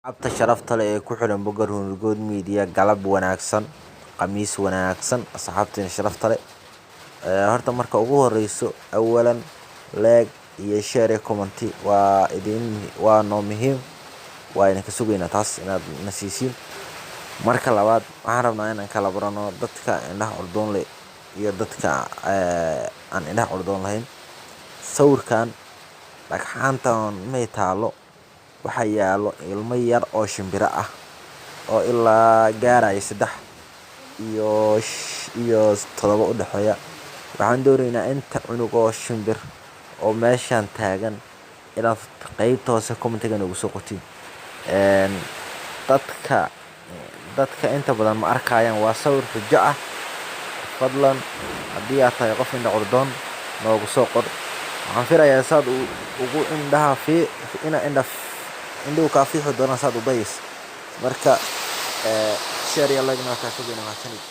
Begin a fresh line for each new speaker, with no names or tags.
Abta sharafta leh ee ku xiran bogga Rungood Media galab wanaagsan, khamiis wanaagsan, asxaabteena sharafta leh. Horta marka ugu horeyso awalan like iyo share iyo comment waa noo muhiim, waa idinka sugaynaa taas inaad na siisiin. Marka labaad waxaan rabnaa inaan kala barano dadka indhaha ordoon leh iyo dadka aan indhaha ordoon lahayn. Sawirkan dhagxaantan may taalo waxaa yaalo ilmo yar oo shimbiro ah oo ilaa gaaraya 3 iyo 7 u dhaxeeya. Waxaan doonaynaa inta cunug oo shimbir oo meeshan taagan inaad qaybta hoose comment-ga nagu soo qortiin. dadka inta badan ma arkayaan, waa sawir xujo ah. Fadlan haddii aad tahay qof indhaha ordoon noogu soo qor. Waxaan filayaa saad ugu indhuhu kaa fiixi doonaan saad u dayis. Marka share iyo like na kaa sugaynaa mahadsanid.